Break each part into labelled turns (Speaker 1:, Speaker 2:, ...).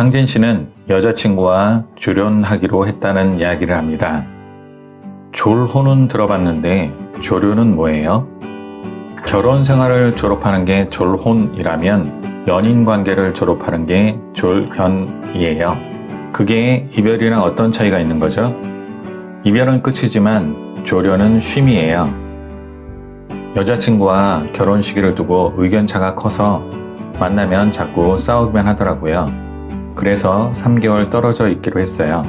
Speaker 1: 상진 씨는 여자친구와 조련하기로 했다는 이야기를 합니다. 졸혼은 들어봤는데 조련은 뭐예요? 결혼 생활을 졸업하는 게 졸혼이라면 연인 관계를 졸업하는 게 졸현이에요. 그게 이별이랑 어떤 차이가 있는 거죠? 이별은 끝이지만 조련은 쉼이에요. 여자친구와 결혼 시기를 두고 의견차가 커서 만나면 자꾸 싸우기만 하더라고요. 그래서 3개월 떨어져 있기로 했어요.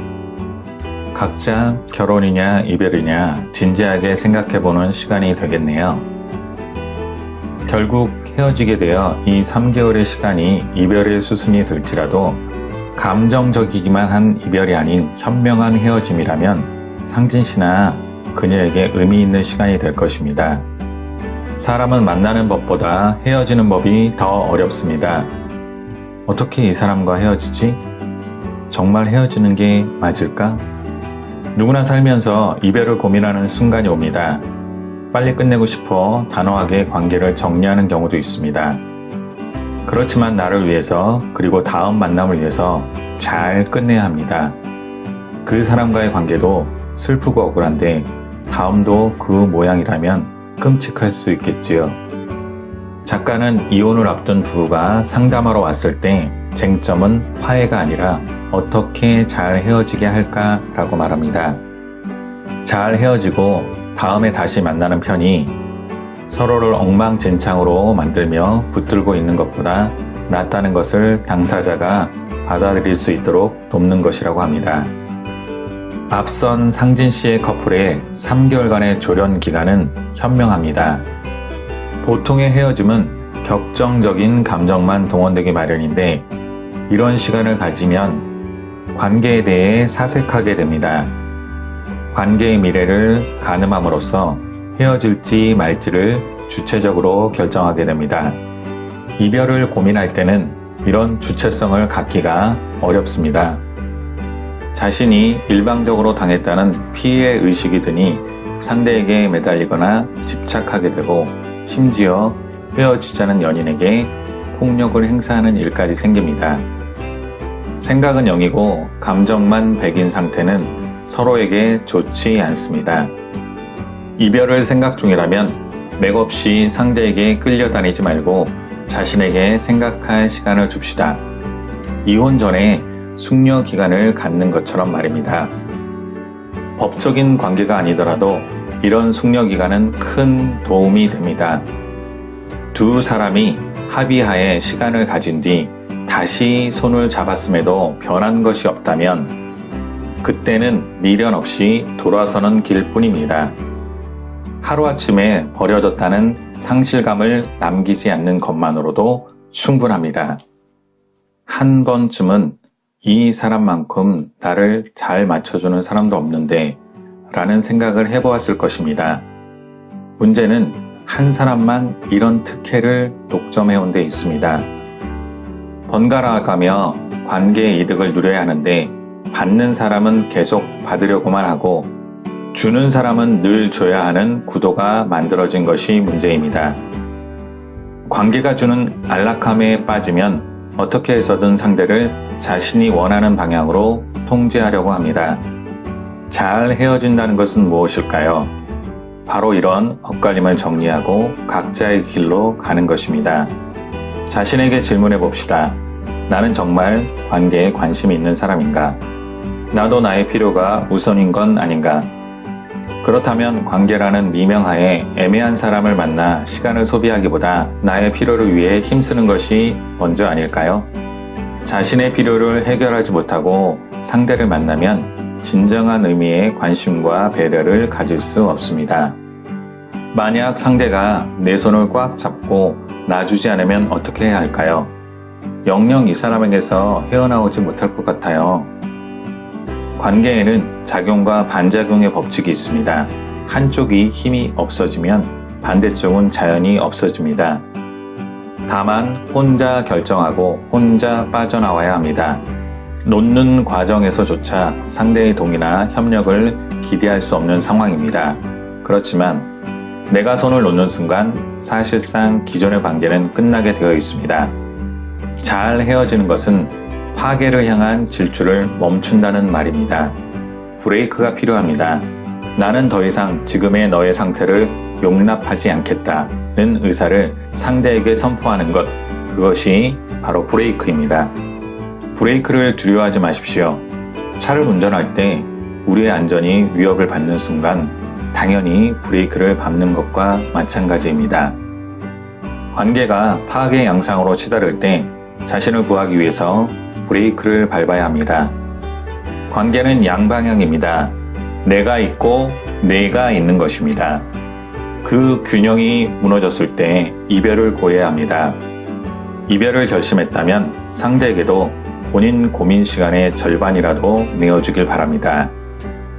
Speaker 1: 각자 결혼이냐 이별이냐 진지하게 생각해보는 시간이 되겠네요. 결국 헤어지게 되어 이 3개월의 시간이 이별의 수순이 될지라도 감정적이기만 한 이별이 아닌 현명한 헤어짐이라면 상진 씨나 그녀에게 의미 있는 시간이 될 것입니다. 사람은 만나는 법보다 헤어지는 법이 더 어렵습니다. 어떻게 이 사람과 헤어지지? 정말 헤어지는 게 맞을까? 누구나 살면서 이별을 고민하는 순간이 옵니다. 빨리 끝내고 싶어 단호하게 관계를 정리하는 경우도 있습니다. 그렇지만 나를 위해서 그리고 다음 만남을 위해서 잘 끝내야 합니다. 그 사람과의 관계도 슬프고 억울한데 다음도 그 모양이라면 끔찍할 수 있겠지요. 작가는 이혼을 앞둔 부부가 상담하러 왔을 때 쟁점은 화해가 아니라 어떻게 잘 헤어지게 할까라고 말합니다. 잘 헤어지고 다음에 다시 만나는 편이 서로를 엉망진창으로 만들며 붙들고 있는 것보다 낫다는 것을 당사자가 받아들일 수 있도록 돕는 것이라고 합니다. 앞선 상진 씨의 커플의 3개월간의 조련 기간은 현명합니다. 보통의 헤어짐은 격정적인 감정만 동원되기 마련인데 이런 시간을 가지면 관계에 대해 사색하게 됩니다. 관계의 미래를 가늠함으로써 헤어질지 말지를 주체적으로 결정하게 됩니다. 이별을 고민할 때는 이런 주체성을 갖기가 어렵습니다. 자신이 일방적으로 당했다는 피해 의식이 드니 상대에게 매달리거나 집착하게 되고 심지어 헤어지자는 연인에게 폭력을 행사하는 일까지 생깁니다. 생각은 0이고 감정만 100인 상태는 서로에게 좋지 않습니다. 이별을 생각 중이라면 맥없이 상대에게 끌려다니지 말고 자신에게 생각할 시간을 줍시다. 이혼 전에 숙려 기간을 갖는 것처럼 말입니다. 법적인 관계가 아니더라도 이런 숙려 기간은 큰 도움이 됩니다. 두 사람이 합의하에 시간을 가진 뒤 다시 손을 잡았음에도 변한 것이 없다면 그때는 미련 없이 돌아서는 길뿐입니다. 하루아침에 버려졌다는 상실감을 남기지 않는 것만으로도 충분합니다. 한 번쯤은 이 사람만큼 나를 잘 맞춰주는 사람도 없는데 라는 생각을 해보았을 것입니다. 문제는 한 사람만 이런 특혜를 독점해온 데 있습니다. 번갈아가며 관계의 이득을 누려야 하는데 받는 사람은 계속 받으려고만 하고 주는 사람은 늘 줘야 하는 구도가 만들어진 것이 문제입니다. 관계가 주는 안락함에 빠지면 어떻게 해서든 상대를 자신이 원하는 방향으로 통제하려고 합니다. 잘 헤어진다는 것은 무엇일까요? 바로 이런 엇갈림을 정리하고 각자의 길로 가는 것입니다. 자신에게 질문해 봅시다. 나는 정말 관계에 관심이 있는 사람인가? 나도 나의 필요가 우선인 건 아닌가? 그렇다면 관계라는 미명하에 애매한 사람을 만나 시간을 소비하기보다 나의 필요를 위해 힘쓰는 것이 먼저 아닐까요? 자신의 필요를 해결하지 못하고 상대를 만나면 진정한 의미의 관심과 배려를 가질 수 없습니다. 만약 상대가 내 손을 꽉 잡고 놔주지 않으면 어떻게 해야 할까요? 영영 이 사람에게서 헤어나오지 못할 것 같아요. 관계에는 작용과 반작용의 법칙이 있습니다. 한쪽이 힘이 없어지면 반대쪽은 자연히 없어집니다. 다만 혼자 결정하고 혼자 빠져나와야 합니다. 놓는 과정에서조차 상대의 동의나 협력을 기대할 수 없는 상황입니다. 그렇지만 내가 손을 놓는 순간 사실상 기존의 관계는 끝나게 되어 있습니다. 잘 헤어지는 것은 파괴를 향한 질주를 멈춘다는 말입니다. 브레이크가 필요합니다. 나는 더 이상 지금의 너의 상태를 용납하지 않겠다는 의사를 상대에게 선포하는 것, 그것이 바로 브레이크입니다. 브레이크를 두려워하지 마십시오. 차를 운전할 때 우리의 안전이 위협을 받는 순간 당연히 브레이크를 밟는 것과 마찬가지입니다. 관계가 파괴의 양상으로 치달을 때 자신을 구하기 위해서 브레이크를 밟아야 합니다. 관계는 양방향입니다. 내가 있고 내가 있는 것입니다. 그 균형이 무너졌을 때 이별을 고해야 합니다. 이별을 결심했다면 상대에게도 본인 고민 시간의 절반이라도 내어주길 바랍니다.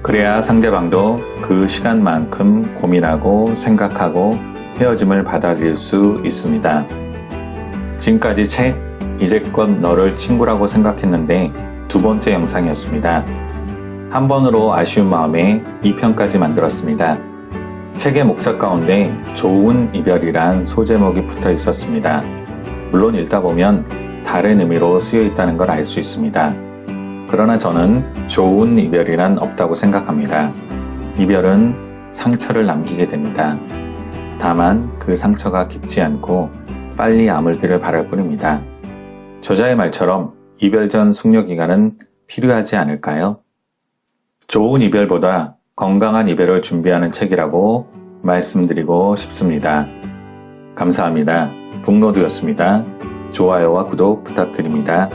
Speaker 1: 그래야 상대방도 그 시간만큼 고민하고 생각하고 헤어짐을 받아들일 수 있습니다. 지금까지 책 이제껏 너를 친구라고 생각했는데 두 번째 영상이었습니다. 한 번으로 아쉬운 마음에 2편까지 만들었습니다. 책의 목차 가운데 좋은 이별이란 소제목이 붙어 있었습니다. 물론 읽다 보면 다른 의미로 쓰여 있다는 걸 알 수 있습니다. 그러나 저는 좋은 이별이란 없다고 생각합니다. 이별은 상처를 남기게 됩니다. 다만 그 상처가 깊지 않고 빨리 아물기를 바랄 뿐입니다. 저자의 말처럼 이별 전 숙려 기간은 필요하지 않을까요? 좋은 이별보다 건강한 이별을 준비하는 책이라고 말씀드리고 싶습니다. 감사합니다. 북로드였습니다. 좋아요와 구독 부탁드립니다.